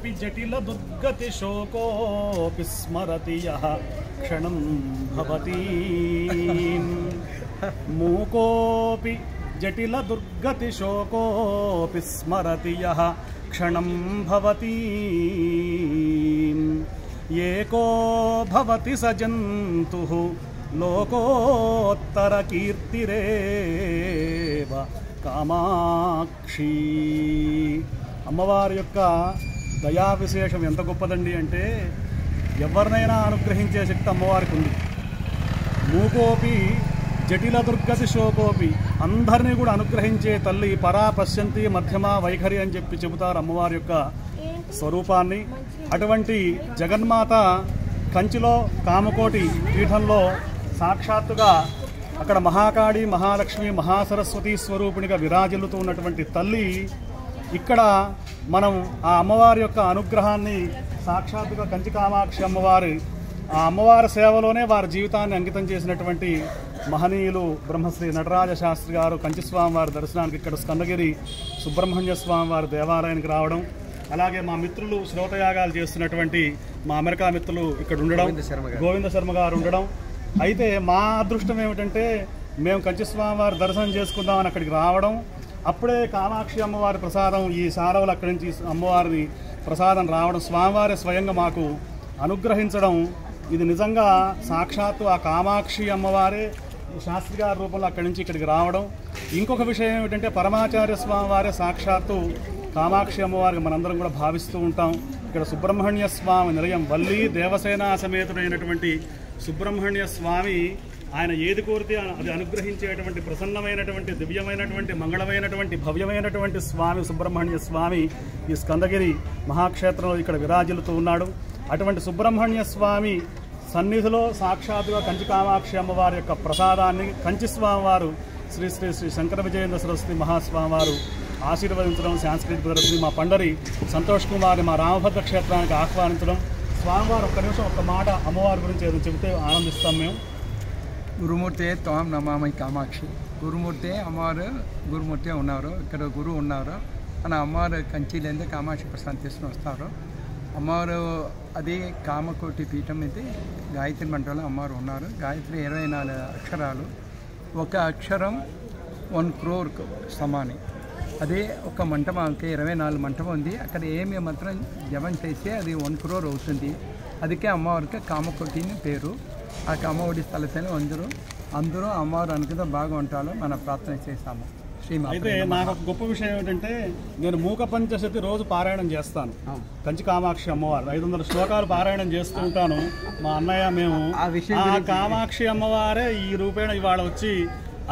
మూకోపి జటిల దుర్గతి శోకోపి స్మరతి యః క్షణం భవతి మూకోపి జటిల దుర్గతి శోకోపి స్మరతి యః క్షణం భవతి ఏకో భవతి స జంతుః లోకోత్తర కీర్తిరేవ కామాక్షి. అమ్మవారి యొక్క దయా విశేషం ఎంత గొప్పదండి అంటే ఎవరినైనా అనుగ్రహించే శక్తి అమ్మవారికి ఉంది. మూకోపి జటిల దుర్గతి శోకోపి, అందరినీ కూడా అనుగ్రహించే తల్లి. పరా పశ్యంతి మధ్యమ వైఖరి అని చెబుతారు అమ్మవారి యొక్క స్వరూపాన్ని. అటువంటి జగన్మాత కంచిలో కామకోటి పీఠంలో సాక్షాత్తుగా అక్కడ మహాకాళి, మహాలక్ష్మి, మహాసరస్వతి స్వరూపిణిగా విరాజిల్లుతూ ఉన్నటువంటి తల్లి ఇక్కడ మనం ఆ అమ్మవారి యొక్క అనుగ్రహాన్ని సాక్షాత్తుగా కంచి కామాక్షి అమ్మవారి ఆ అమ్మవారి సేవలోనే వారి జీవితాన్ని అంకితం చేసినటువంటి మహనీయులు బ్రహ్మశ్రీ నటరాజ శాస్త్రి గారు కంచి స్వామివారి దర్శనానికి ఇక్కడ స్కందగిరి సుబ్రహ్మణ్య స్వామివారి దేవాలయానికి రావడం, అలాగే మా మిత్రులు శ్రోతయాగాలు చేస్తున్నటువంటి మా అమెరికా మిత్రులు ఇక్కడ ఉండడం, గోవింద శర్మ గారు ఉండడం. అయితే మా అదృష్టం ఏమిటంటే మేము కంచి స్వామివారి దర్శనం చేసుకుందామని అక్కడికి రావడం, అప్పుడే కామాక్షి అమ్మవారి ప్రసాదం ఈ సారవులు అక్కడి నుంచి అమ్మవారిని ప్రసాదం రావడం, స్వామివారి స్వయంగా మాకు అనుగ్రహించడం, ఇది నిజంగా సాక్షాత్తు ఆ కామాక్షి అమ్మవారే శాస్త్రి గారి రూపంలో అక్కడి నుంచి ఇక్కడికి రావడం. ఇంకొక విషయం ఏమిటంటే పరమాచార్య స్వామివారే సాక్షాత్తు కామాక్షి అమ్మవారికి మనందరం కూడా భావిస్తూ ఉంటాం. ఇక్కడ సుబ్రహ్మణ్య స్వామి నిలయం, వల్లి దేవసేనా సమేతుడైనటువంటి సుబ్రహ్మణ్య స్వామి ఆయన ఏది కోరితే అది అనుగ్రహించేటువంటి ప్రసన్నమైనటువంటి దివ్యమైనటువంటి మంగళమైనటువంటి భవ్యమైనటువంటి స్వామి సుబ్రహ్మణ్య స్వామి ఈ స్కందగిరి మహాక్షేత్రంలో ఇక్కడ విరాజిల్లుతూ ఉన్నాడు. అటువంటి సుబ్రహ్మణ్య స్వామి సన్నిధిలో సాక్షాత్తుగా కంచి కామాక్షి అమ్మవారి యొక్క ప్రసాదాన్ని కంచి స్వామివారు శ్రీ శ్రీ శ్రీ శంకర విజయేంద్ర సరస్వతి మహాస్వామివారు ఆశీర్వదించడం, సాంస్కృతిక ప్రదర్శన మా పండరి సంతోష్ కుమార్ని మా రామభద్ర క్షేత్రానికి ఆహ్వానించడం. స్వామివారు ఒక్క నిమిషం ఒక్క మాట అమ్మవారి గురించి ఏదో చెబితే ఆనందిస్తాం మేము. గురుమూర్తి త్వాం నమామి కామాక్షి. గురుమూర్తి అమ్మవారు గురుమూర్తి ఉన్నారు, ఇక్కడ గురువు ఉన్నారు. మన అమ్మవారు కంచిలేందు కామాక్షి ప్రసాదం తీసుకుని వస్తారు. అమ్మవారు అది కామకోటి పీఠం ఇది గాయత్రి మంటలో అమ్మవారు ఉన్నారు. గాయత్రి 24 అక్షరాలు, ఒక అక్షరం 1 crore సమాని. అదే ఒక మంటపానికి 24 మంటపం ఉంది. అక్కడ ఏమి మాత్రం జపం చేస్తే అది 1 crore అవుతుంది. అందుకే అమ్మవారికి కామకోటిని పేరు. ఆ కామకోటి స్థలతోనే అందరూ అమ్మవారు అనుకుంటే బాగా ఉంటాలో మనం ప్రార్థన చేస్తాము. అయితే నాకు ఒక గొప్ప విషయం ఏమిటంటే నేను మూక పంచశతి రోజు పారాయణం చేస్తాను. కంచి కామాక్షి అమ్మవారు 500 శ్లోకాలు పారాయణం చేస్తూ ఉంటాను. మా అన్నయ్య మేము ఆ కామాక్షి అమ్మవారే ఈ రూపేణ ఇవాళ వచ్చి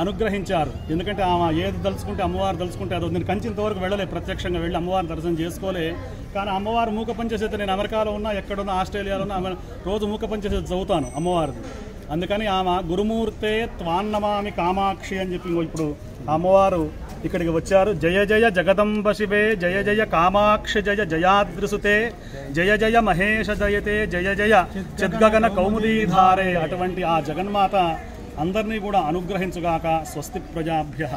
అనుగ్రహించారు. ఎందుకంటే ఆమె ఏది తలుచుకుంటే అమ్మవారు తలుచుకుంటే అది. నేను కంచి ఇంతవరకు వెళ్ళలే, ప్రత్యక్షంగా వెళ్ళి అమ్మవారిని దర్శనం చేసుకోలే. కానీ అమ్మవారు మూక పంచశతి నేను అమెరికాలో ఉన్నా, ఎక్కడున్నా, ఆస్ట్రేలియాలో ఉన్నా రోజు మూక పంచశతి చదువుతాను అమ్మవారిది. అందుకని ఆమె గురుమూర్తే త్వాన్నమామి కామాక్షి అని చెప్పి ఇప్పుడు అమ్మవారు ఇక్కడికి వచ్చారు. జయ జయ జగదంబ శివే, జయ జయ కామాక్షి, జయ జయాద్రిసుతే, జయ జయ మహేష జయతే, జయ జయ చిద్గగన కౌముదీధారే. అటువంటి ఆ జగన్మాత అందరినీ కూడా అనుగ్రహించుగాక. స్వస్తి ప్రజాభ్యః.